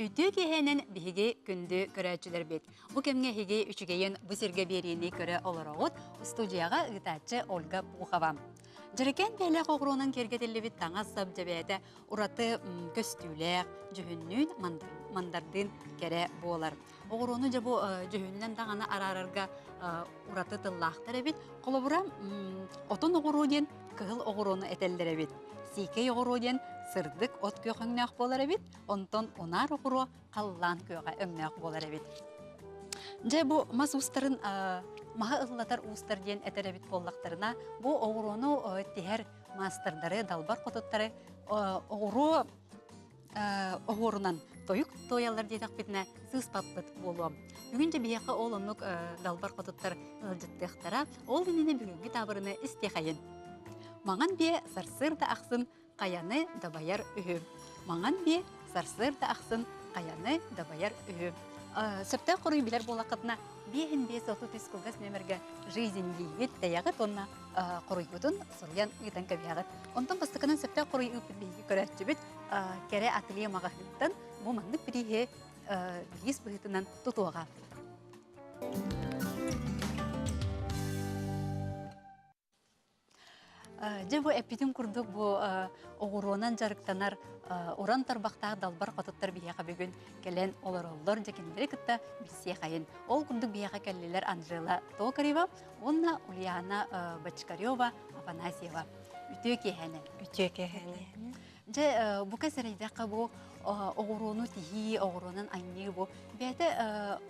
Үтүү кехенен биһиги күндү көрәчүләр бит. Бу кемге хиги үчүгейен бу сирге берини көрә олорогут студияга ытачы Ольга Пухова. Жырыкен бәлі қоғыруынан кергетелі бит таңа сап жабәді ураты көстүләк, жүхіннің мандардың кере болар. Оғыруыны жабу жүхіннен таңаны арарарға ураты тыллақтары бит, қолыбыра отын оғыруден кығыл оғыруыны әтелдері бит. Сейкей оғыруден сырдық от көқіңнәқ болары бит, онтон онар оғыру қаллан көға өмнәқ болары бит. Жабу мас ұстарын маға ыллатар уустар ден әтәрәбит боллақтарына бұ оғыруыны тегер мастардары, далбар қотыттары оғырунан тойық тоялар дейдақ бетіне сыз паппыт болуам. Бүгінже бияқы ол онық далбар қотыттар ылжыттықтара, ол менені бүгінгі табырыны істеқайын. Маған бе сарсыр да ақсын қаяны дабаяр үйі. Маған бе сарсыр да ақсын қаяны дабаяр үйі. Сөпті құрый білер болақытына бейін бес оту түскілгіз нөмірге жизнь дейет даяғы тонна құрый бұтын сұриян үйден көбияғыт. Онтан бастықынан сөпті құрый үйпіт бейгі көрәтші біт кәрі атылия мағақыттан бұл маңдық бірейе бейіз бұғытынан тұтуаға. Же бу эпидем курдук бу оғыруынан жарықтанар уран тарбақтағы далбар қотыттар бияға бүгін келен олар жекендері кітті білсе қайын. Ол күрдік бияға кәлелер Анжела Токарева, онна Ульяна Бачкарева, Афанасьева. Үтіе кехәне. Же бұ кәсірейдіққа бу оғыруыны тихи, оғыруынан айнығы бу бәді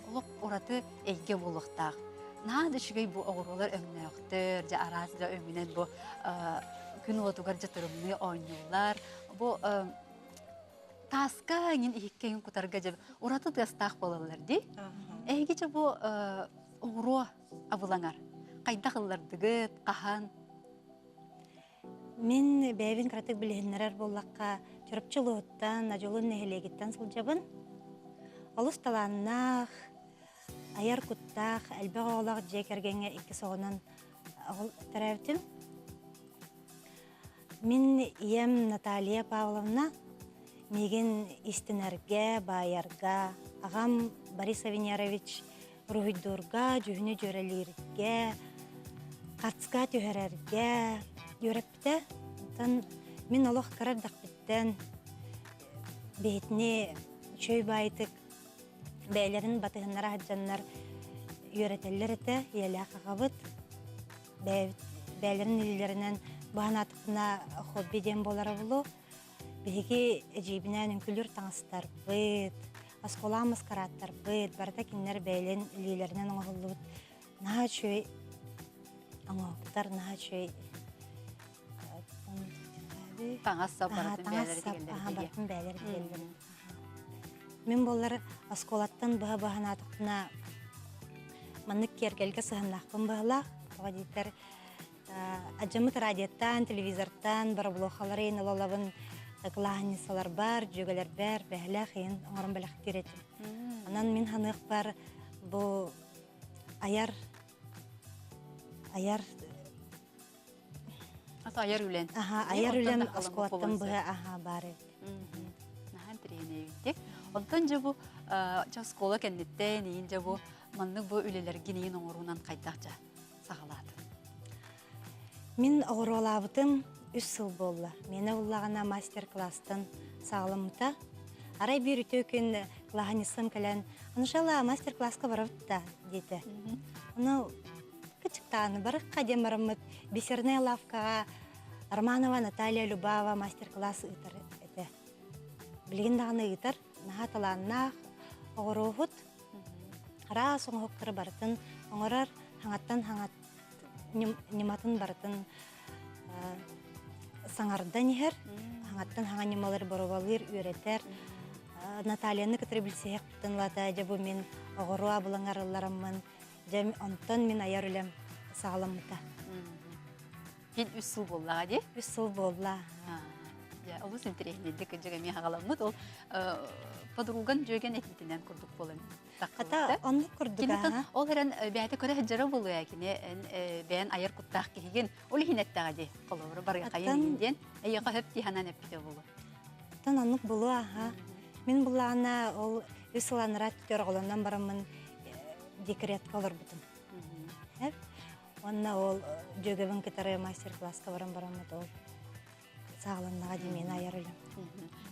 олық ұраты әйге болуқтақ. Нады шүгей бу оғырулар өңнөқтір, жа аразыда өмінен бу күн отугар жатырымны ойнулар. Бу таска ген ихеккеген кутарға жа ураты тастақ болалар дей. Әйге жа бу оғыру абылаңар. Қайда қыллардығыт, қахан? Мен бәйбін кратық білігінлерер боллаққа түріпчілуыттан, ажолын нәхелегіттен сыл жабын. Олыс таланнақ, аяр куттақ, әлбі оғылақ жекергенге екі соғынан тәрәвтім. Мен ием Наталья Павловна, меген истінерге, байарға, ағам Борис Авиньярович Рухиддурға, жүхіні жөрелерге, қатсқа түйерерге, жөрепті. Мен олық қарардақ біттен бетіне чөй байтық, бәйлерін батығынлары хаджанлар үйретелер еті, елі қағабыт. Бәйлерін елілерінен бағын атықына хоббиден болары болу. Беге әжейбінен үнкілер таңыстар бұд, асқоламыз қараттар бұд, барда кенлер бәйлерін елілерінен оңғылы бұд. Наға чөй оңғылықтар, наға чөй Таңассап бартын бәйлері дегендер. Мен болар асколаттан бағын атықына маннык кергелге сығынлақпын бағылақ. Оға дейтер аджамыт радиоттан, телевизорттан, бары блохалары ең олалабын қылағынесалар бар, жөгелер бар, бәғілақ ең оңырын бәліқ керетім. Анан мен ханық бар бұл аяр үлен. Аяр үлен асколаттан бұға бары. Нахан тірейіне өйттек. Онтан жа бұ скола кәннеттен, ең жа бұ манның бұ үлелерген ең оңыруынан қайдақча сағалады. Мен оғыру олабытым 3 сыл болла. Мені ұллағына мастер-класстан сағалымыта. Арай бір үті өкен қылағанысым кәлін, «Анышала мастер-классқа барабытта» дейді. Оны күчіктағаны барық қадем барымыт бесерная лавкаға Романова Наталья Любава мастер-класс ұйтар әді. Білгендағыны ұйтар, наға таланнақ оғыру ұғыт, ара соң ұқтыры барытын, оңырар нематын барытын саңардан ехер, хаңаттан хаңа немалар барывалыр, үйретер. Натальяны күтірі білсеғек бұтынлата, жабы мен оғыру абылаңарыларымын, онтан мен аяр үлем сағаламыта. Пен 3 сыл болла, де? 3 сыл болла. Олыс интерегнедік жүге мен ағаламыд, ол подруган жөген әтетінен күрдік болын. Қата онды күрдік аға. Ол әрін бәйті көрі әджара болу әкіне, бәйін айыр күттақ кейген, ол хинеттіға де қолуыры барға қайын енден, әйеға хөп дейханан әппіде болу. Тан анық болу аға. Мен буллағына ол үсіланырат көрғолынан барамын декрет қалыр бұтым. Онна ол жөгебін кетары мастер-класска барамын ол сағыланнаға демейін айарылы.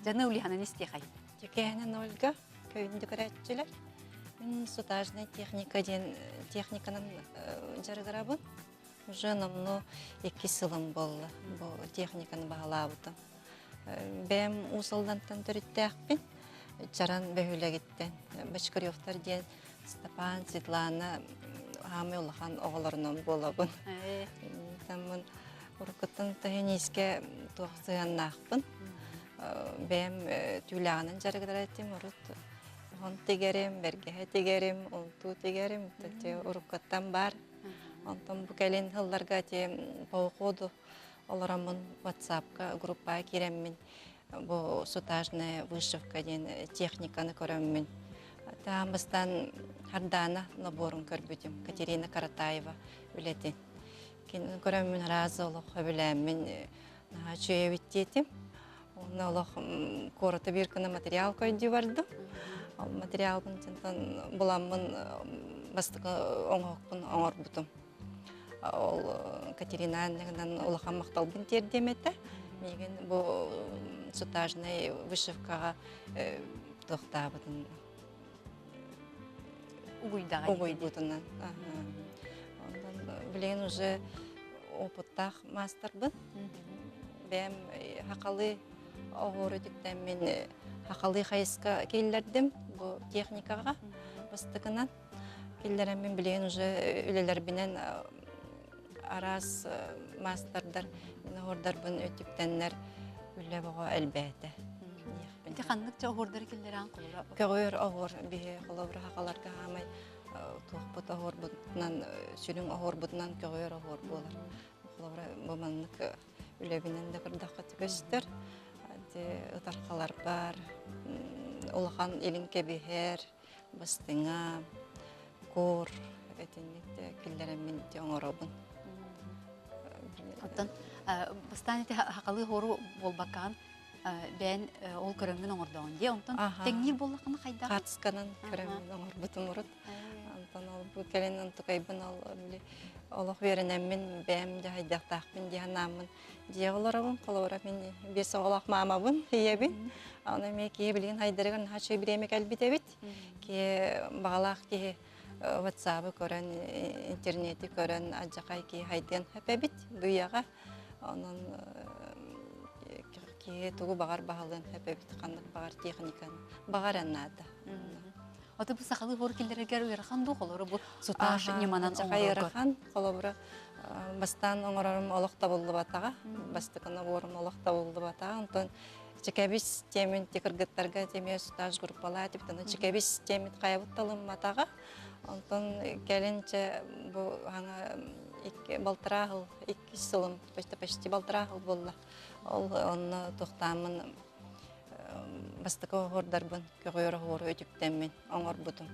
Жаны улиханын истехай. Жекенен Ольга, кöyünde көрәтчілер. Мен сутажный техниканың жарғарабын. Уже намно 2 сылым болды. Бұл техниканы бағалабыды. Бәм усалдантан түріттәқпен. Жаран бәхілі кеттен. Башқаревтар ден Степан, Светлана, Хамы олақан оғыларынан болабын. Тамын ұрқыттың тәйінеске тоқсығаннақпын. Бәм түйлағының жарғыдар әттім ұрыт. Он тегерем, бергеhe тегерем, он ту тегерем. Ұрқыттан бар. Онтан бұл кәлін ғылларға те пауқоду. Оларамын WhatsApp-ка группа кереммен. Бұл сутажная вышивка ден техниканы көреммен. Тамыстан хардана наборын көрбүдім. Катерина Каратаева үлетін. Көреммен разы олық өбіләммен чөйевіттетім. Оны олық қорыты бір күні материал көйді барды. Материалын жантан бұламын бастығы оңықпын оңыр бұтым. Ол Катерина Аннығынан олақан мақталбын тердеметі. Меген бұл сутажный вышивкаға тоқтабыдың. Угуй бұтынан. Білген уже опыттақ мастер бұн. Бәм хақалы оғыры түктен мен хақалы қайысқа келдердім бұл техникаға бастығынан. Келдерім мен білген уже үлелер бінен арас мастердар, ордар бұн өтіктенлер үлі бұға әлбәті. Қандық жа оғырдар келдерін қолыра? Көгір оғыр, бейі қолыбыр хақаларға ғамай туқпыт оғыр бұтынан, сүрін оғыр бұтынан көгір оғыр болар. Қолыбыр бұманлық үлі бінен де бірдаққа түгістір. Ұтарқалар бар, олған елін кебехер, бастыңа, кор, әтенлекті келдерін мен де оңырабын. Оттан, бастан еті хақалы ғору болбаққан, бән ол көрімнің оңырдауын де, онтан тәңнер болақыны қайдағы? Қатысқанын көрімнің оңыр бұтым ұрыт. Онтан ол бұл кәлен ұнтықайбын олық верінәмін бәм де хайдақтақпын де анамын. Де оларабын, қолауыра мен бес оғылақ мамабын, ебін. Аны мен кей білген хайдарығын хачы біремек әлбіт әбіт. Кей бағалақ кей WhatsApp-ы көрін, интернеті көрін, аджақай кей хайден әпәбіт бұяға. Оның кей тұғы бағар бағалын әпәбіт қандық бағар техниканы. Бағар әннады. Оты бұл сақалы ғор келдерігер үйерхан бұл қолыры бұл сұташ неманан оңыры бастан оңырарым олықта болды батаға, бастықына борым олықта болды батаға. Онтан чекабис темін текіргіттарға теме сұтаж ғұрпала әтіптіні чекабис темін қайабытталым батаға. Онтан кәлінче бұл аңа балтырағыл, 2 сылым, почти балтырағыл болды. Оны тоқтамын бастықы оғырдарбын, көгір оғыры өтіктенмен оңыр бұтым.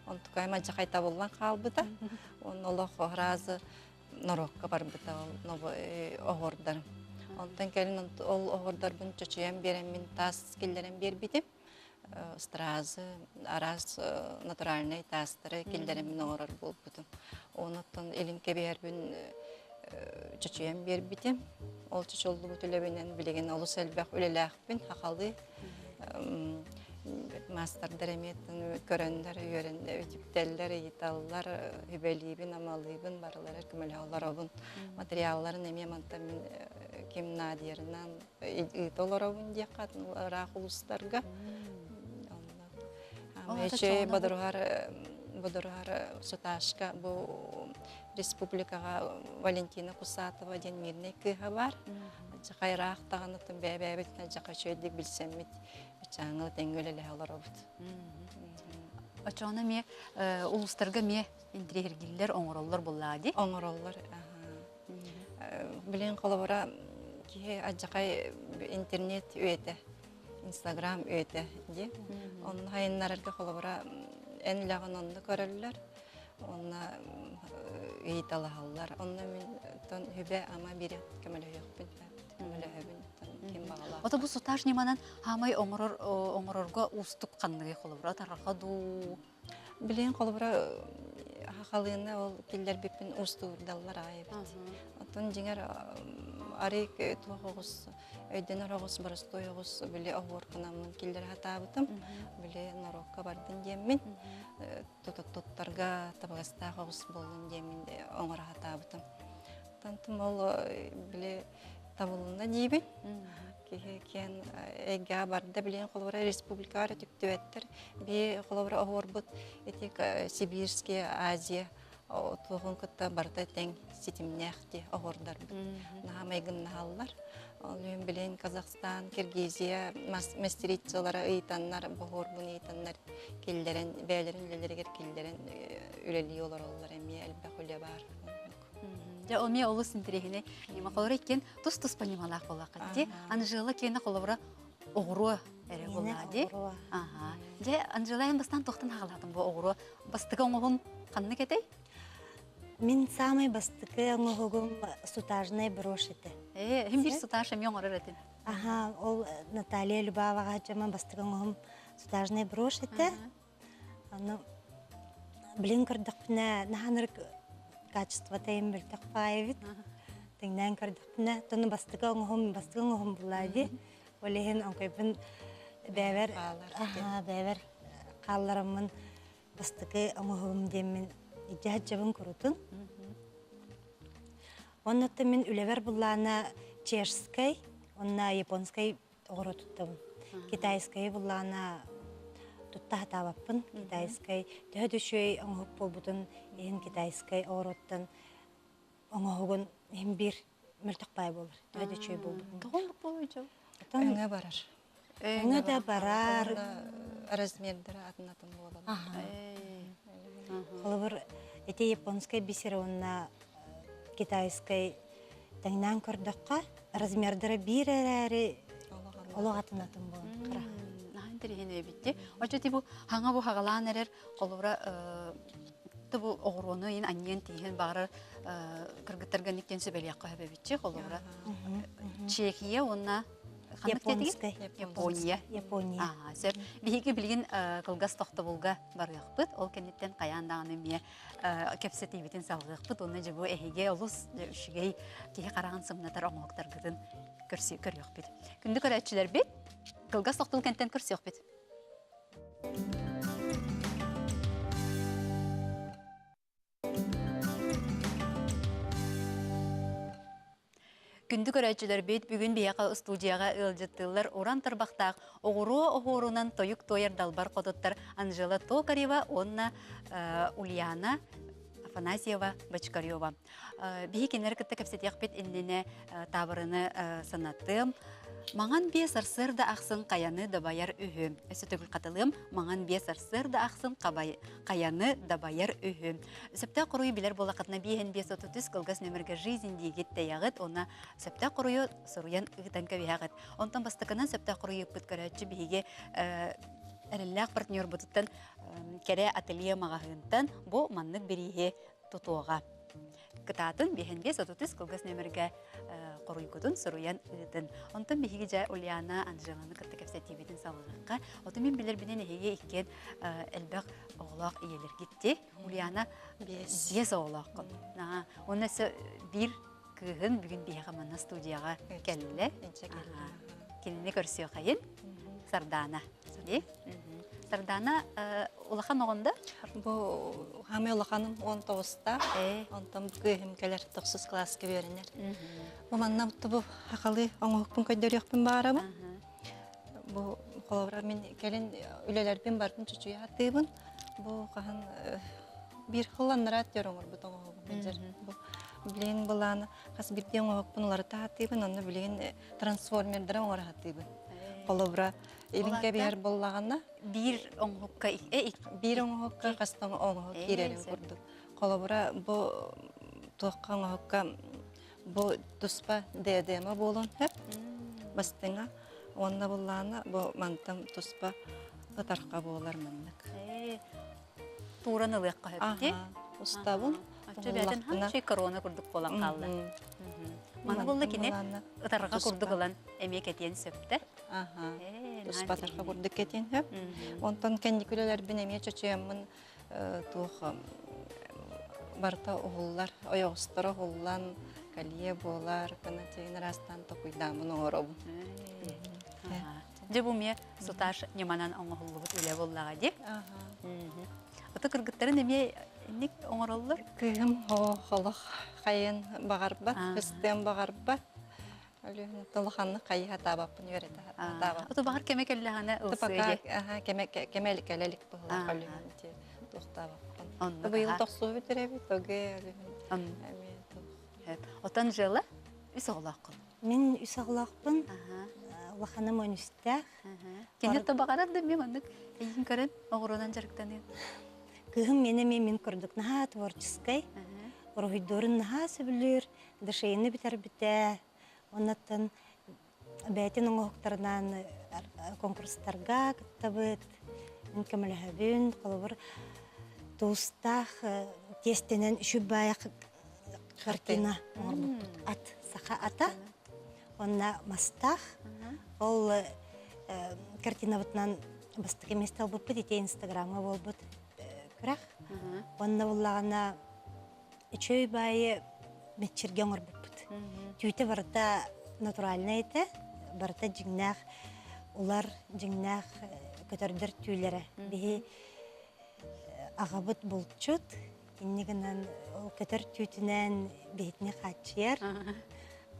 Он тұқай мача қайта болған қалбыда. Он олық оғыразы норокка бар бұта оғырдарым. Онтан кәлін ол оғырдарбын чөчуен беремін тас келдерін бербедім. Стразы, араз натуральный тастыры келдерімін оғырар бол бұтым. Онытын елін кебербін чөчуен бербедім. Ол чөчолды бұтылебінен білеген олы сәлбәқ өлеләқпін, хақалы. Мастердар еметтін көріндер, үйерінде, өтіптелдер, еталылар, үбелейбін, амалыйбын, барылары, күмілі оларабын. Материалларын еме мантамын кемнадерінен үйт оларабын дек қатын, рақ ұлыстарға. Өйче бұдырғар сұташқа бұл республикаға Валентина Кусатова ден мирный кыға бар. Жақайрақ тағанытын бәбәбетіне жақа шөйдік білсеммет. Жаңыл тәңгөлі олар обыд. Очоғына ме ұлыстарға ме интригерлер оңыроллар болады? Оңыроллар. Білен қолабыра ке жақай интернет өйті, Инстаграм өйті. Оның хайынларарға қолабыра әніліғын онды көрілілер. Оны өйт алағалар. Оны мен хүбе ама бірі көмілі өйіқпін. үләһәбин ким багала. Ота бу сутаж неманан хамай оңорорго устук канныгы холобра тарха ду. Билен колбра хакалыгына ол киллер биппин устурдаллар айып. Отон жиңер арик тугус өйдөн орогус барыстой огус биле огорканамын киллер хатабытым. Биле норокка бардын демин. Тоттарга табагаста огус болдун демин оңора хатабытым. Тантым ол биле табылында дибин. Кен эга барда билен колбара республикара түктүбеттер. Би колбара огорбут этик Сибирский Азия тугун кытта барда тең ситимнехти огордар. Намайгын нахаллар. Олен билен Казахстан, Киргизия мастерицалары ыйтаннар, богорбун ыйтаннар келдерен, бәйлерин лелерегер келдерен үлели олар олар эми элбе холя бар. Ja olmaya olus interehine nima kolora ken tус понималак болакатти. Анжела кена колора огуру эре боллади. Ага. Ja Анжела ен бастан токтон хагаладым бу огуру. Бастыга оңогун канны кетей? Мен самый бастыкы оңогум сутажный брошите. Хим бир суташ эми оңорор этин. Ага, ол Наталья Любавага жаман бастыгы оңогум сутажный брошите. Аны билин кырдыкпына наханыр качество тайм биртек файвит. Теңнен кырдыкпына тону бастыгы оңогум буллади. Олехин оңкайбын бәвер бәвер калларымын бастыгы оңогум демин ижаджабын курутун. Оннатта мен үлебер буллана чешской, онна японской огоротуттым. Китайской буллана тутта хатабаппын. Китайской төһөдөшөй оңоп болбутун, ен китайской огороттан оңогун эм бир мөлтөкпай болор. Төһөдөшөй болбутун. Тоголук болчу. Өңө барар. Өңө да барар. Размердер атынатын болот. Холобур эте японской бисеронна китайской таңнан көрдөккө размердері бир әрі олоғатынатын болын. Интерехине битти. Очо тибу хаңа бу хагалан эрер колора тибу огорону ин аньен тиген багыр кыргыттарга никтен сөбелиякка хебебитчи колора. Чехия онна Япония. Сер биһиги билген кылгас тохтобулга барыякпыт. Ол кенеттен каяндаганы мие кепсетибитин салгыкпыт. Онна жебу эхиге олус үшүгей кихи караган сымнатар оңоктар гытын көрүякпыт. Күндү көрөчүлөр бит кылгас тохтол кенттен көрсөкпүт. Күндү көрөчүлөр бит бүгүн бияка студияга ылжыттылар уран тарбактак огорунан тоюк тояр далбар кодоттар Анжела Токарева, онна Ульяна Афанасьева Бочкарева. Бихикенер кытта кепсетияк бит иннене табырыны санаттым. Маңан бие сарсыр да ақсын қаяны да баяр үхі. Өсі түгіл қатылым, маңан бие сарсыр да ақсын қаяны да баяр үхі. Сөпті құруы білер болақытына бейін бие соты түс қылғас нөмірге жизнь дейгет таяғыт, ona сөпті құруы сұруян ұғытан көбейағыт. Онтан бастықынан сөпті құруы үппіт көрәтші бейге әрілләқ партнер бұтыттан кәрі ателье мағағынтан бұл маннық берейе тұтуға. Кытатын бейінге сотутыс кылгас нөмірге қоруйгудун сұруян ұйдын. Онтан бейге жа Ульяна Анжеланы кытты кәпсетибетін салғыққа. Оты мен білер бінен әйге ikкен әлбәқ оғылақ иелер кетті. Ульяна бес оғылақ қыл. Оны бір күйін бүгін бейға манна студияға кәлілі. Келіне көрсіе қайын. Сардана. Сардана улахан оғында? Бұл хаме улаханым 19-та, онтан бүкейім кәлер 9 классқа берінер. Бұл манна бұтты бұл ақалы оңықпын көйдеріқпін бары бұл. Бұл қолабыра мен кәлін үлелербен бардың чүчуя аттығын. Бұл қаған бір қыланнар аттер оңыр бұт оңықпын. Білейін бұланы қас бірде оңықпын олары та аттығын, оны білейін трансформердері оңыр аттығын. Қолабыра Илинке бер боллаганда бир оңгукка бир оңгукка кастан оңгук кирерин курдук. Колобура бу тоққан оңгукка бу туспа дедема болон хеп. Бастыңа онда боллана бу мантам туспа татарка болар мындык. Туранылыкка хепти. Устабын Очо бәтен хан şey корона курдук болан қалды. Маны болла кини ытарга курдук алан эмек этен сөптө. Ага. Тус батарга курдук кетин хөп. Онтон кендикүлелер бин эме чөчөммүн тух барта оғыллар, ойоғыстары оғыллан, калие болар, кына тегін растан тоқуйдамын оғырабын. Же бұл ме суташ неманан оңғылығыт үле боллаға де? Оты кыргыттарын эме нек оңғыралылар? Күйім оғылық қайын бағарбат, күстен бағарбат. Толықанны қайы атабаппын өреті атабаппын. Оты бағар кеме келі ғана ұлсы еде? Кемелік әлелік бұғылақ өлігінде тоқтабаппын. Бұйыл тоқсу бітіребі, тоғы өлігінде. Отан жылы үс оғылақ қыл? Мен үс оғылақпын. Лаханым өністәқ. Кенетті бағарады мен ондық ең көрін оғырынан жарықтаны? Кығым мен көрдік наға творческай. Орғыйдорын наға сөбілер, дышайыны бітер біте. Оннаттан бәйтін оңғықтарынан конкурстарға күттабыт. Мен көміліғабін, қолыбыр туыстақ тестенен үші баяқ картина ат, сақа ата. Онна мастақ. Ол картина бұтынан бастық еместал бұт бұт, ете инстаграмға бол бұт күрақ. Онна болағына үші байы метчерген ғыр бұт бұт. Түйті барыта натуральна еті, барыта жіңнақ, олар жіңнақ көтердір түйілері. Бейі ағабыт болчут, еннегінен көтер түйтінен бейтіне қатшияр.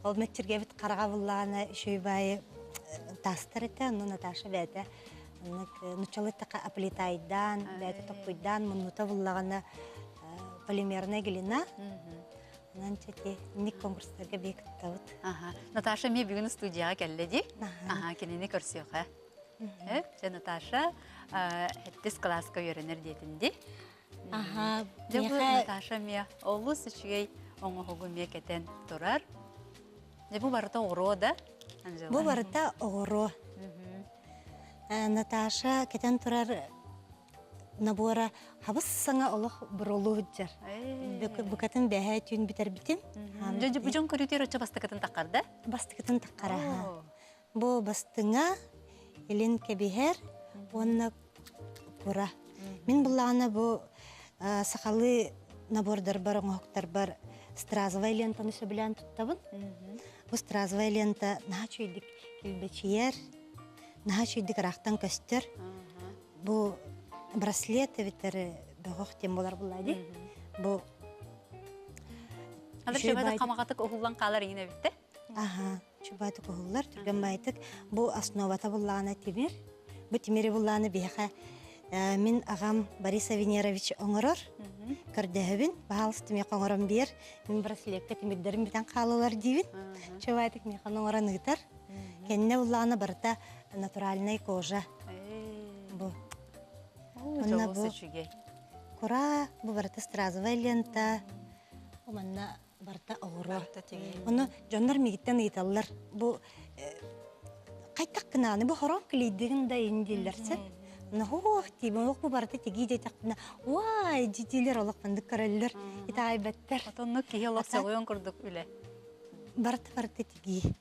Ол метчерге біт қараға болағына үші байы тастар еті, оны Наташа бәді. Нучалы тақа аплитайдан, бәді тоқуйдан, мұнута болағына полимерная глина. Онан чете ник конкурстарға бекітті бұд. Наташа ме бүгін студияға кәлі кенені көрсеуға. Наташа әттес класска үйренер детінде. Наташа ме олыс үшігей оңы ғуғы ме кәтен тұрар. Бұл барыта оғыру да? Бұл барыта оғыру. Наташа кәтен тұрар набора хабыс саңа олық бір олу үджар. Бұқатын бәхәй түйін бітер бітім. Бұжын көрітер өтші бастықатын таққарды? Бастықатын таққара. Бұл бастыңа елін кәбігер, онына құра. Мен бұлағына бұл сақалы набордар бар, оңықтар бар, стразовай лентаны сөбілен тұттабын. Бұл стразовай лента наға чүйдік келбечиер, наға чүйдік рақтан көстер. Бұл браслет бітері бұғық тем болар бұлайды. Бұл Алыр шөбәді қамағатық оғылан қалар еңі бітті? Шөбәді оғылар, түрген байтық. Бұл основата бұлағына темір. Бұл темірі бұлағына бейқа мен ағам Борис Венерович оңырыр. Көрдәбін, бағалысты меқ оңырым бер. Мен браслетке темірдерім бітен қалылар дейбін. Шөбәдік меқан оңырын ұйтар. Кәніне бұлағына барыта натуральный кожа. Бұл. Онна бұл құра, бұл барыта стразовая лента. Онна барыта оғыру. Оны жондар мегіттен ұйталылар. Бұл қайтақ қынаны, бұл хорон кілейдігін да ендейлерсін. Нахух тибін, оқ бұл барыта теги дейтақпына. Уай, жетейлер олық фандық көрелілер. Ита айбәттер. Отонны кейі олық сәғойын күрдік үлі. Барыта теги.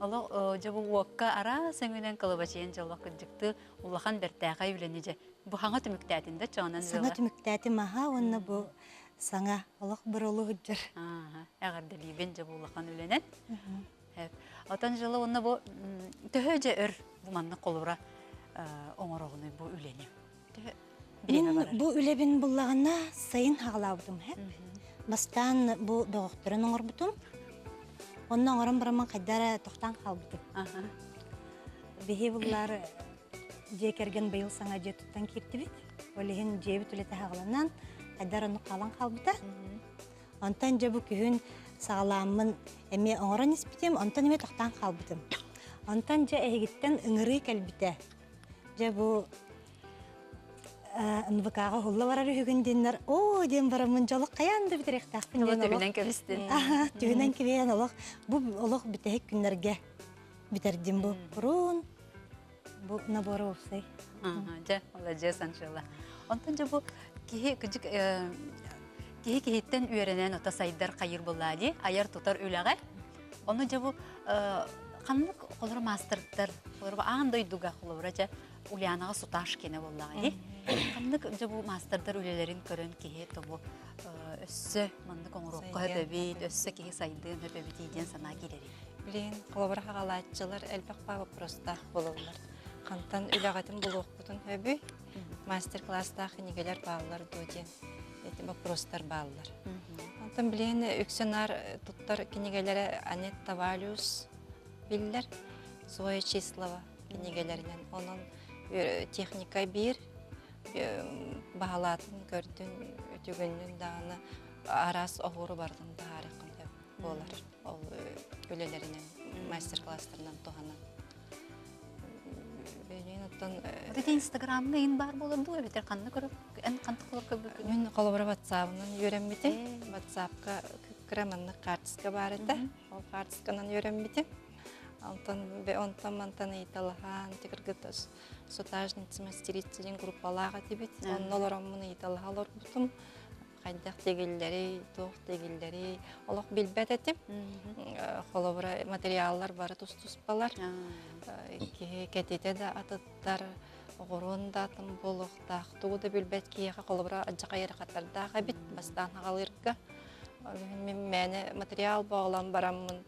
Олық жабы уаққа ара сәңінен қылыбачайын жалық күрдікті ұлақан бәртәға үйлене же. Бұл хаңа түміктәтінде чағынан жылы? Саңа түміктәті маға, онна бұл саңа олық бір олы үджір. Әғарды лейбен жабы ұлақан үйленен. Отан жылы онна бұл түхі же өр бұманны қолыра оңырағыны бұл үйлене. Мен бұл үлебін бұллағына сайын хағылауытым. Бастан бұл доғықтырын оңыр бұтым. Онна оңырын бұрамын қайдара тоқтан қалбытым. Бейі бұллар жекерген байыл саңа же тұттан кепті бет. Олеген жебі түлеті хағыланан қайдара оны қалан қалбыта. Онтан же бұл күйін сағаламын әме оңырын еспетем, онтан әме тоқтан қалбытым. Онтан же әйгіттен ұңыры кәлбіті. Же бұл НВК-ға ғылы барары үгінденлер, о, дем барамын жолық қаянды бітіректақпын. Олы төбінен кәбістен. Төбінен кәбейен олық. Бұл олық бітәйік күнлерге бітірден бұл. Бұрын бұл наборы олсай. Же, ола же саншылы. Онтан же бұл кейі күжік кихи-кихиттен үйренен ота сайдар қайыр боллады, аяр тутар үләғі. Оны жабу қанлық қолыры мастырттар, қолыры аңдай дуға қолыры жа Ульянаға суташ кені боллады. Қанлық жабу мастырдар үлелерін көрін кихи тобу өссі мұндық оңырыққа өбейд, өссі кихи сайдың өбейд дейден сана келері. Білейін, қолабыра қалатчылар әлбәқ бағы простақ болулар. Қантан үләғатын бұл оқытын өбей, мастер-класстағы негелер бағылар дойден. Эти вопростар баллар. Антон билен үксенар туттар кенегелери Анетта Валиус биллер, Зоя Числова кенегелеринен. Onun техника бир бағалатын көрдүн өтөгөнүн дагы арас оғуру бардын тарихын болар. Ол өлелеринен мастер-класстарынан туганан. Өте Инстаграмға ең бар болырды, өбетер қанды көріп, ән қанды қолыр көбі? Мен қолабыра WhatsApp-ынан үйренбеті. WhatsApp-қа күкіраманны картиска бар еді. Ол картисканан үйренбеті. Онтан мантан ейталыған, текіргіт сотажницы мастерицелен группалаға тебет. Оның оларамын ейталығалар бұтым. Қайдақ дегелдері, тоқ дегелдері, олық білбәт әтім. Қолабыра материаллар бары тұс-тұс балар. Кәтеті де атыттар, оғырын да атым болуқтақ. Туғы да білбәт кейеға қолабыра аджаға еріқаттардағы бит, бастан ағалырға. Мәні материал бағылан барамын,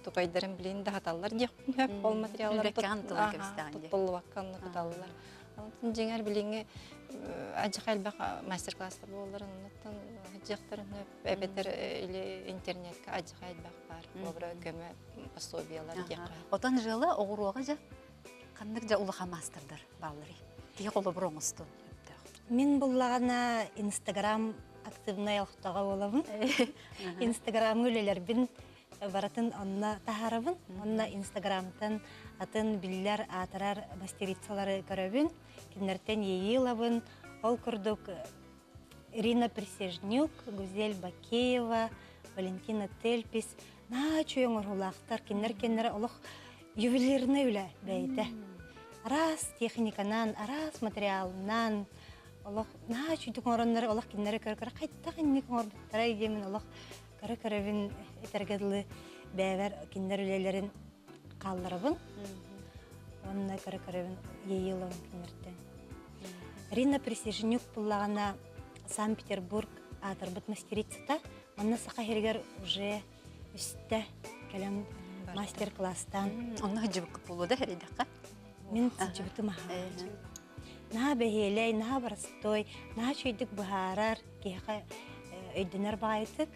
тұқайдарын білейін де қаталылар дейін. Ол материаллар тұттылы баққанны қаталылар. Антон жеңер біліңе ажық әлбақ мастер-класстар боларын, жақтарын әбетер интернетке ажық әлбақ бар. Обра көмі пособиялар деқай. Отан жылы оғыруға жа қандық жа ұлыға мастырдар балыры. Тегі қолы бір оңысты. Мен бұллағана Инстаграм активный олықтаға олабын. Инстаграм өлелер бін баратын онна тахарабын. Онна Инстаграмтан атын биллер атырар мастерицалары көрөбін. Кеннертен ейілабын. Ол күрдік Ирина Присяжнюк, Гузель Бакеева, Валентина Тельпис. На чуяң орғылақтар, кеннер олық ювелирны үлі бәйті. Арас техниканан, арас материалынан, олық на чуйдың орынлары олық кеннері көрі-көрі қайттақ еннек орбыттара едемін олық көрі-көрі етергеділі бәйвер кеннер үлелерін қалдырабын. Онына көрі-көрі ейілабын кеннерден. Ирина Присяжнюк бұллағана Санкт-Петербург атырбыт мастерицата. Онына сақа хергер уже үсті кәлем мастер-класстан. Онына жібік болу да әрейдіққа? Мен жібітім аға. Наға бәхелей, наға барыстой, наға чөйдік бұхарар, кейқа өйдінер бағайтық.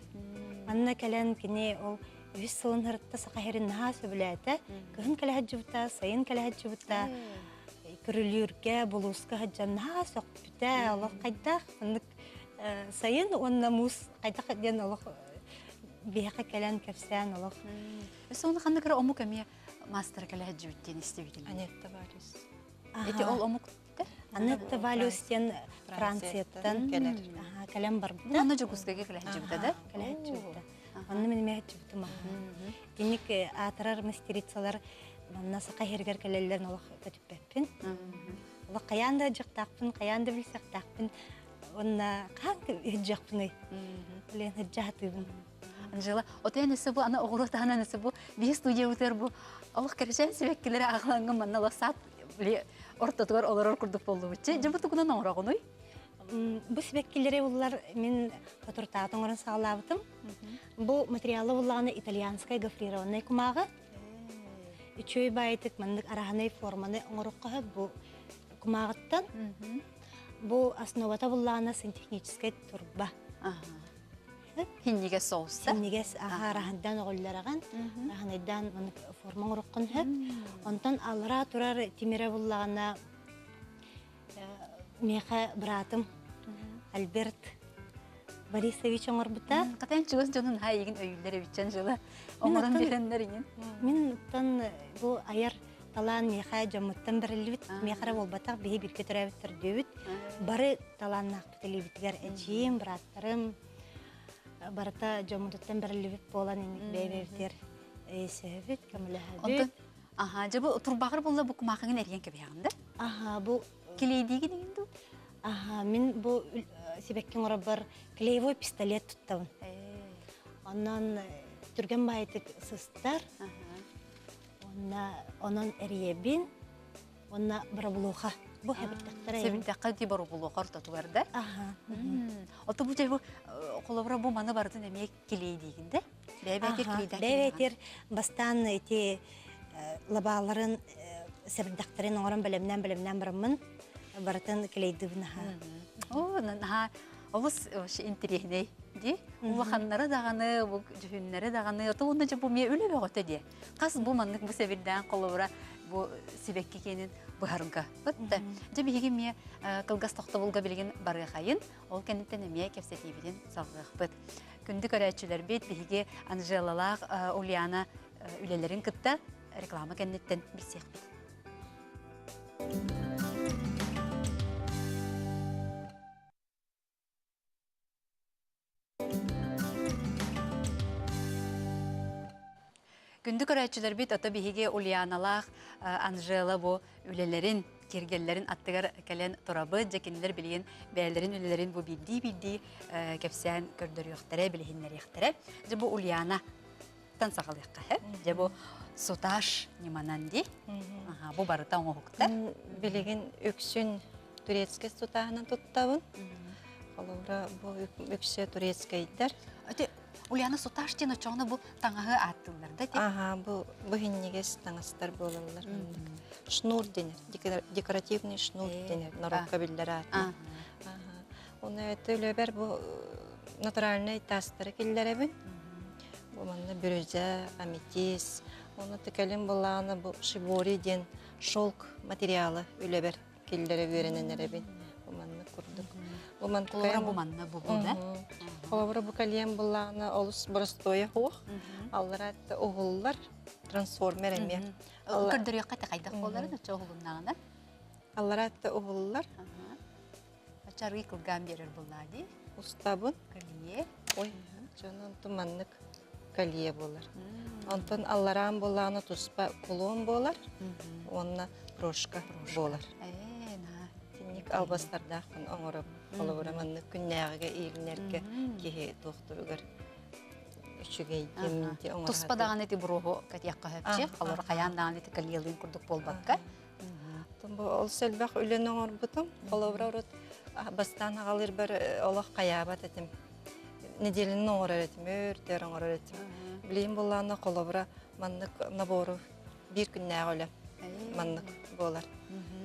Онына кәлен кене ол үс сылын ғырытта сақа херін наға сөбіләті. Күхін кәлі жібіта, сайын кәлі жібіта. Күрілерге, бұлысқа хаджан наға соқпіта, олық қайдақ. Сайын онына мұз қайдақ ден олық бейқа кәлен кәпсән олық. Соны қанды кірі омық әме мастер кәлі жібіттен істебедің? Анетта Валиус. Әте ол омық түтті? Анетта Валиустен Францияттан кәлем бар бұда. Оны жүгізгеге кәлі жібітті да? Кәлі жібітті. Оны мен мәйт жібітті маға. Денек атырар мастерицалар Манна сақа хергер кәлелерін олық көтіп бәппін. Олық қаянда жықтақпын, қаянда білсақтақпын. Онна қанғы үджақпын ой. Олен үджақтығын. Анжела, отайын өсі бұл, ана оғыру тағынан өсі бұл, бей студия өтер бұл. Олық кәрішен себеккелері ағыланған манна ласат ортатығар олар күрдік болу өтче. Жабыты күнан оңырағын ой? Бұл себеккелері олар мен фотортағытын орын сағылабытым. Бұл материалы олағына итальянскай гофрированный кумағы. Үчөй байтык мандык араханай форманы оңорукка бу кумагыттан. Бу основата буллана сантехническая турба. Хинниге соуста. Хинниге арахандан оголлараган, араханайдан форма оңоруккан хөп. Онтан алыра турар тимире буллана меха братым Альберт Борисович оңорбута. Катан чугыз жонун хайыгын өйүлдер бичен жылы. Оңоран берендер ingen. Мен тан бу аяр талан меха жамыттан берилбит, мехара болбатак бии бирке төрөбүттөр дөбүт. Бары таланнак битилибитгер эжим, браттарым барата жамыттан берилбит болан бебевтер эсебит камылахабит. Аха, жабы турбагыр болла бу кумагын эрген кебягында. Аха, бу келейдиги дегенду. Аха, мен бу сибеккен орабар клеевой пистолет туттабын. Оннан түрген байтык сыстар, оннан эриебин, онна барабулуха. Бу хәбиртәктәр әйбин. Себинтәккә ди барабулуха ортатуларда. Ага. Ото бу жайбы колобра бу маны бардын эме келей дигинде. Бәбәтер келейдә. Бәбәтер бастан эти лабаларын себинтәктерин оңорын белемнән барымын. Баратын келейді бұнаға. О, олыс интересный, ди? Улаханнары дағаны, жүхіннері дағаны, оты онда жа бұл ме өлі бәғыты де. Қас бұл маннық бұл сәбірден қолыбыра бұл себекке кенін бұхарынға. Өтті. Жа бейге ме қылғас тоқты болға білген бары қайын, ол кәнеттен әме кәпсетейбіден салғық бұд. Күнді көрәтшілер бет бейге Анжелалақ Ульяна үлелерін күтті реклама кәнеттен білсек бет. Күнді көрәтшілер бит ата бейге Ульяналақ Анжела бұ үлелерін, кергелерін аттығар кәлен тұрабы, жекенлер білген бәлерін үлелерін бұ білді кәпсән көрдір еқтірі, білгенлер еқтірі. Жа бұ Ульяна тансақал еққа, жа бұ Соташ неманан ди, бұ барыта оңы құқта. Білген өксін турецке сотағынан тұттауын. Қалауыра бұ өксі турецке иттер. Ульяна Соташ ден ұчағына бұл таңағы аттылар да? Ага, бұ хиннегес таңастар болалар. Шнур денер, декоративный шнур денер, нарукка білдер атын. Оны өті өлебер бұ натуральный тастары келдер әбін. Бұ манна бүрөзі, аметис. Оны тікәлім болағына бұ шибори ден шолк материалы өлебер келдер әберінен әбін. Бұ манна күрдік. Қолора бұ манна бұ бұл да? Қолабыра бұ кәлем болағына олыс бұрыстоя хоқ. Аллар әтті оғылылар трансформер әме. Көрдір еққа тәқайдақ боларын өтші оғылынағына? Аллар әтті оғылылар. Ачарғы қылған берір бұлады? Ұстабын. Кәлие? Ой, жонын тұманнық кәлие болар. Онтын алларан болағына тұспа қолуын болар. Онына прошка болар. Албастардақын оңырып, қолыбыра манны күннәғіге иілінерге кеге тоқтырығыр үшіге демінде оңырады. Тұспадаған еті бұрығы кәтияққа хөпче, қалыры қаяндаған еті кәлиелін күрдік болбаққа. Ол сәлбәқ үлен оңыр бұтым, қолыбыра ұрыт бастан ағалыр бір олақ қаябат етім. Неделінің оңыр әретім, өртер оңыр әретім. Білейін болағына қолыбыра маннық набору бір күннәғі өлі маннық болар.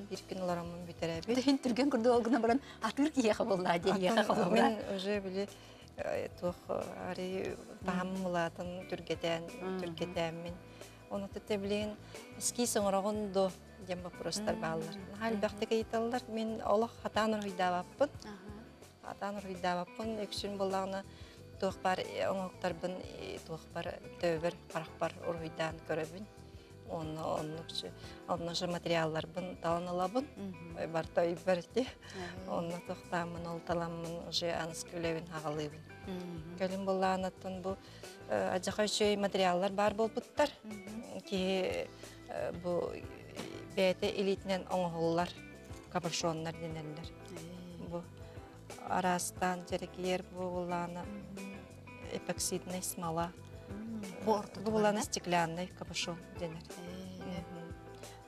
Bir gün olaramın biter abi. Түйін түрген күрді олғына баран атыр киеқі болды дейеқі қолы. Мен уже біле тоқ ари бағам мұлатын түргеден мен. Оны түтті білеген іскі соңырағын до дем вопростар бағалар. Әлбәқті кейталар мен олық хатан ұрғидаваппын. Хатан ұрғидаваппын. Өксін болағына тоқ бар оңықтарбын, тоқ бар төвір, қарақ бар ұрғидан көребін. Онны же материаллар бын таланылабын, бартай бірді. Онны тоқтамын, ол таламын, уже аныс көлевін ағалыбын. Көлім болағанаттың бұл ажақай шөй материаллар бар бол бұттар. Ке бұл бәйті элитінен оңғылар, капюшонлар денелер. Бұл арастан жерекер бұл болағаны эпоксидный смола. Бұл болағаны стеклянный капюшон денер.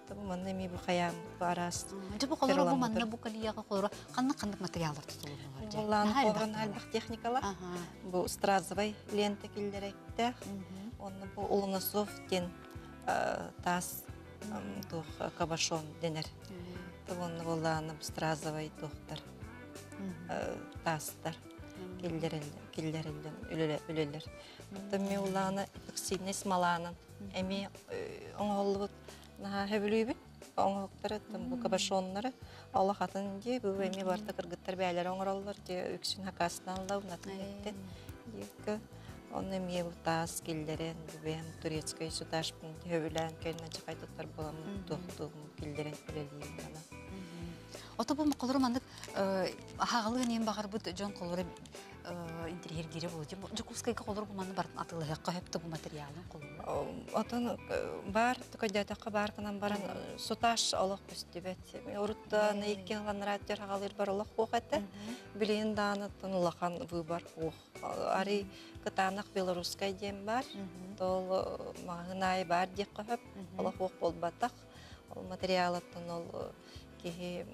Бұл манны ми бұл қаям, бұл араст. Бұл қолыра бұл манны бұл кәлияға қолыра қандық материалдар тұтылы болар? Бұл болағаны қолған әлбәқ техникалар. Бұл стразовай лента келдер әйтті. Оны бұл Улынасов ден тас капюшон денер. Оны болағаны стразовай тоқтар, тастар. Келдерілден үлелер. Тәмме олағына эпоксидный смоланың. Әме оңғылы бұд хөбілейбін. Оңғылықтары, бұл капюшонлары. Аллах атын де, бұл әме барда кыргыттар бәлер оңғыралылар. Өксін хақасынан лау, натын еттен. Оны әме бұл тас келдерін, бұл бәм турецкай судашпын, хөбілән кәлінен жақай тұттар боламын, тоқтуғым келдерін үлелейін. Ота бұл қолыры мандық ағалы өңен бағар бұд жон қолыры интерьер гире болу. Жукускайга колор булманы барын атылыгы хепте бу материалын колор. Отон бар төкөдәтәкә бар кынан баран суташ алык үстүбет. Урутта нейке ганратер хагалыр бар алык хокатта. Билен даны тынлахан выбор ох. Ари кытанак белорусскай дем бар. Тол магнай бар дип кап. Алык хок болбатак. Ол материалаттан ол ки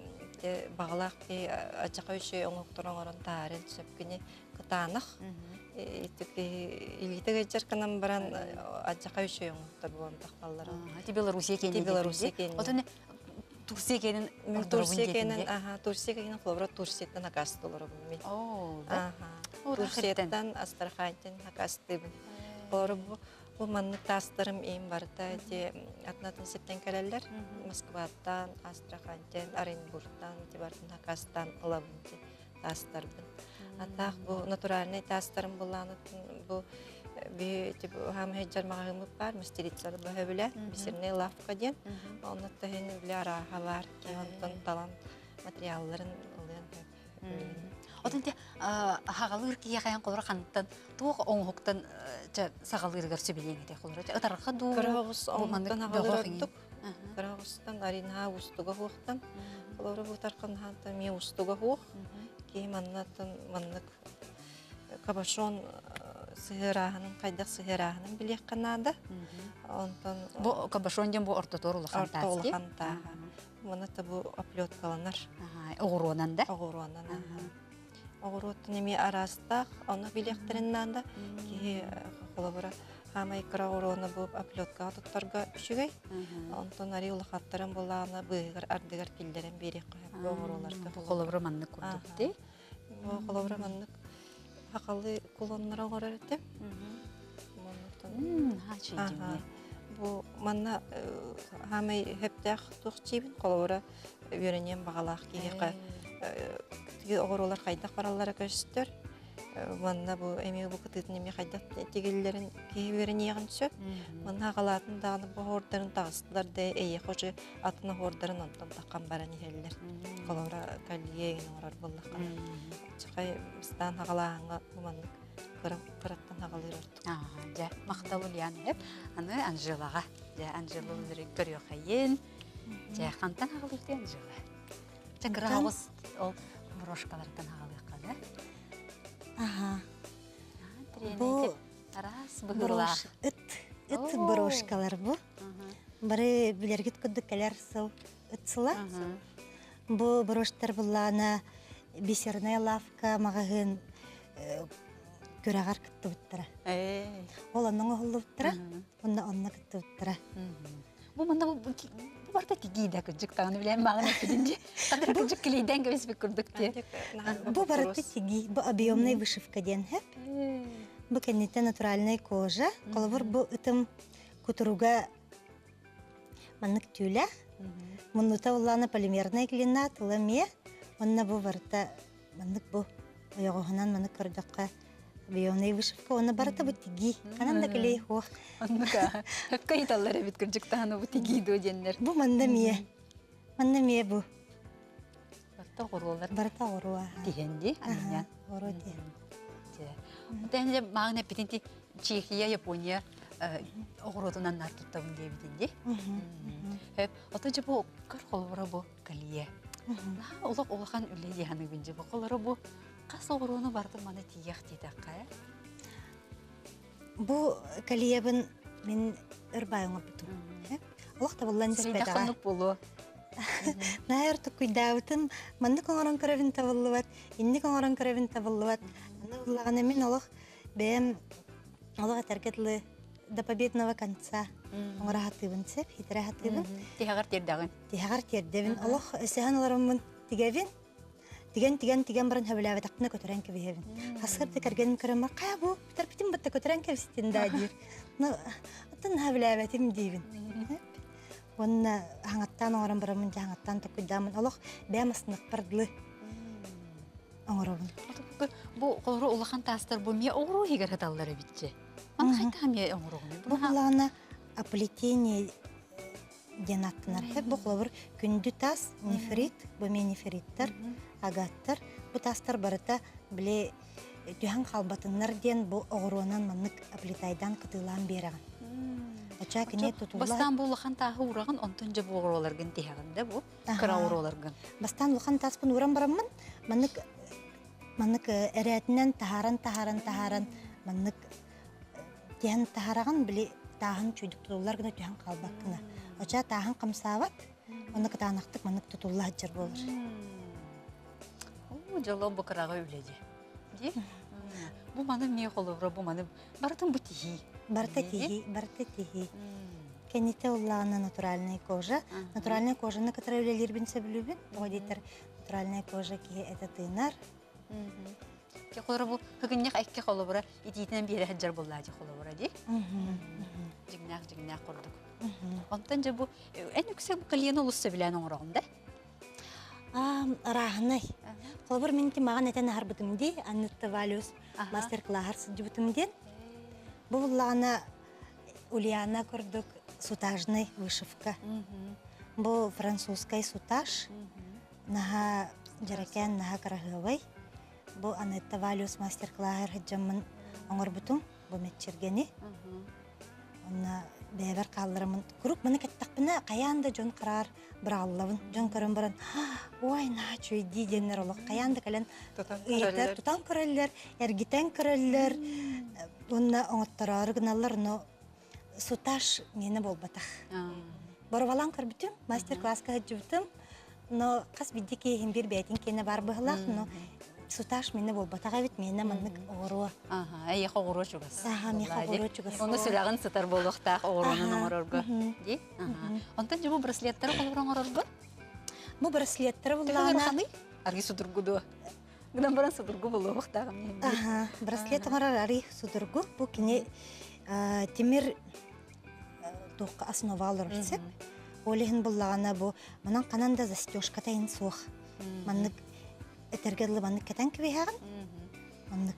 баглак ки ачакайшы оңоктон орон тарын сөпкене кытанак. Илитеге жарканан баран ачакайшы оңоктор болдак баллар. Ти Белоруссия кенен. Ти Белоруссия кенен. Отон Турция кенен. Турция кенен, Турция кенен флора Турциядан акастылар мен. Турциядан Астраханьтан акастыбын. Флора бу манны тастырым эм барда де атнатын септен келелер. Москвадан, Астраханьтан, Оренбургтан, Тибартан акастан алабын тастырбын. Атақ бу натуральный тастырым буланы бу тип хам хеджар магымы бар, мастерицалар бахабыла, бисерне лавка ден. Онны тахин биле араха бар, онтон талан материалларын алыян. Отонте хагалыр кия каян колор ханттан тук оңхоктан сагалыргар сөбелеңете колор. Атарга ду. Карагыс оңтан хагалырдык. Карагыстан арина устуга хуктан. Колор бу таркан ханта ми устуга хук. Ки маннатын маннык кабашон сыгыраһынын кайдак сыгыраһынын билек канада. Онтон бу кабашон ден бу ортотор улахан таски. Ортолахан та. Моната бу оплеткаланар. Огуронан да. Огуронан. Огуроттун эми арастак аны билектеринен да ки колобура хамай крагороны бу оплеткага туттарга үшүгөй. Онтон ари улахаттарын буланы быгыр ардыгар килдерен берек коюп огуроларга. Колобура манны курдукти. Бу колобура манны акылы кулоннора горорете. Бу манна хамай хептах тухчибин колобура беренен багалак кийка огоролар кайдак бараллар көстөр. Манна бу эми бу кытытын эми кайдак тегеллерин кийберин ягынчы. Манна галатын дагы бу хордарын тагыстылар да эйе хожы атына хордарын онтон таккан баран ихеллер. Колора калие орар боллакка. Чакай стан хагалаанга манна кыраттан хагалыр орт. Ja, макталуу ян хеп. Аны Анжелага. Ja, Анжела үзүрү көрүyor кайын. Ja, хантан хагалыр ден Анжела. Ja, граус ол брошкалардан хагалыкка да. Бу арас быгырлах. Ыт брошкалар бу. Бары билергит күдүккелер сыл ытсыла. Бу броштар буллана бисерная лавка магагын көрагар кыттыбыттыра. Ол анның оғылыбыттыра, онна кыттыбыттыра. Бу мында бу барда тигиде күжік тағыны білем мағын өтедінде. Қадыр күжік келейден көбеспек күрдік те. Бу барда тиги, бу объемный вышивка ден хэп. Бу кеннете натуральный кожа. Коловыр бу ытым кутуруга маннык тюля. Мунута улланы полимерная глина, тылыме. Онна бу барда маннык бу ояғығынан маннык көрдіққа объемный вышивка, оны барда бу тиги. Канан да келей хоқ. Оннука. Хөпка италлары бит күрдік тағыны бу тиги ду денлер. Бу манда мие. Манда мие бу. Барда ғорулар. Барда ғоруа. Дегенде, аниян. Ғору ден. Тәнде мағын әппетенде Чехия, Япония ғорудынан нартыттауын дебетенде. Отынчы бу көр қолуыра бу калие. Олық олыған үлі дегені бенже бу қолуыра бу қас ғоруыны барды маны тиек дейді қая? Бу калиебін мен үрбайыңа бұтым. Олықта болан Сәрейді қанық болу. Найыр тұқыйдауытын манды коңырын көревін табылы бат, инді коңырын көревін табылы бат. Аны ұлағаны мен олық бәйім олық атаркетлі до победного конца. Оңыра хатыбын сеп, хитірі хатыбын. Тихағар тердағын. Тихағар тердевін. Олық өсіған оларымын тигевін. Тиген барын хөбіләві тақпына көтірен кебігевін. Қасқырды кәргенім көрім бар, қая бұ, бітір бітім бұтты көтірен кебістен да дейір. Оттын хөбіләві тім дейбін. Онна аңаттан оңырын барамын, аңаттан тұқыдамын. Олық бәм ысынық бардылы оңырабын. Бұл қолыры олақан тастар бұл мия оғыру егер хаталары бітче. Аны қайта мия оңырығын? Бұл қолағына аплетение ден аттынар. Бұл қолабыр күнді тас, нефрит, бұл мен нефриттар, агаттар. Бұл тастар барыта біле түһән халбатыннар ден бу огоронан маннык аплитайдан кытылан береген. Оча кине тутулла. Бастан буллахан тағы ураган онтон же буғыроларгын тиһәгендә бу кыра уроларгын. Бастан лухан таспын уран бараммын. Маннык эрәтнән таһаран маннык тиһән таһараган били таһын чуйдук тутуллар гына түһән халбаккына. Оча таһын камсават. Оны кытанактык маннык тутулла жер болыр. Жоло бу кырага үледи. Ди? Бу маным не холовро, бу маным бартын бу тихи. Барта тихи. Кенете уллағына натуральная кожа. Натуральная кожаны кытара үлелер бинсе білубин. Оғадетер натуральная кожа ки это тыйнар. Ке холовро бу кыгыннях әкке холовро ититінен бері хаджар боллады холовро, ди? Жигнақ құрдық. Онтан же бу, ән үксек бу калиен олысы білән оңырағында? Арағынай. Қолбыр менки маған әтен арбытымди, Анетта Валюс мастер-класс жібітімден. Бұл улағына Ульяна көрдік, сутажный вышивка. Бұл французскай сутаж, наға жаракен, наға карахывай. Бұл Анетта Валюс мастер-класс жамын оңыр бұтым, бұл метчергені. Онна бәбір қалырымын. Күрік мұны кәттіқпіні қаянда жон қарар бір аллавын. Жон көрін бұрын, ой, на чөйді денер олық. Қаянда кәлін тұтан көрелер, әргітен көрелер. Онна оңыттырары гыналар, но сутаж мені бол батақ. Борвалан көрбітім, мастер-класска жүбітім. Но қас бидді кейхін бір бәйтін кені бар бұғылақ, но сутаж мені бол батаға бит мені маннык оғыруа. Әйе оғыру чугас. Меха оғыру чугас. Оны сүләғын сытар болуқтақ оғыруның оғырырғы. Ди? Онтан жібу браслеттері қолырың оғырырғы? Бұл браслеттері Тәкін бұлағына... ұрғаны? Арғы судырғы дуа. Гыдан баран судырғы болуқтағы мен. Браслет оңырар арғы судырғы. Бұл кіне темір тоққа основалыр рецеп. Олығын бұлағына бұл манан қананда застежка тайын соқ. Маннык этергедлы маннык кетен кебейхаган. Маннык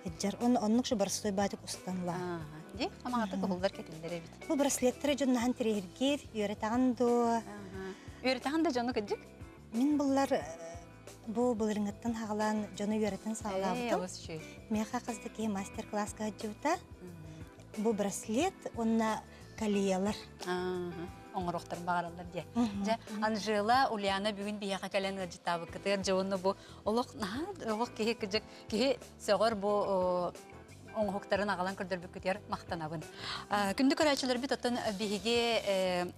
хеджар. Оннук шу барстой батык устанла. Ди? Амағаты көғылдар кетілдері бит. Бұл браслеттері жоннахан тирергер, үйретаған до. Үйретаған да жоны көджік? Мен бұллар бұл бұлырыңыттан хағалан жоны үйретін сағалабытым. Өз шүй. Меха қыздыки мастер-класска жүвта. Бұл браслет, онна калиялар. Оңырықтар бағаралар де. Анжела, Ульяна бүгін бияға кәлен ғажытабы кітер жауыны бұл олық кеге күжік, кеге сөғыр бұл оңғықтарын ағалан көрдір бүк күтер мақтанабын. Күнді көрәчілер біт оттан бейге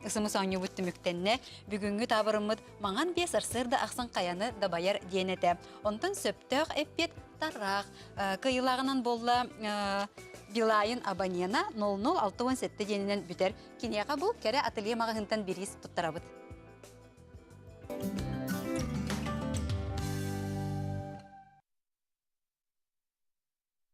ұсымы саңы бұтты мүктенне бүгінгі табырымыд маған бес арсырды ақсан қаяны дабайар денеті. Онтан сөптөқ әппет тарақ кыйлағынан болла Билайын абонена 00-617 денінен бүтер. Кенеға бұл кәрі ателье мағығынтан беріз тұттарабыд.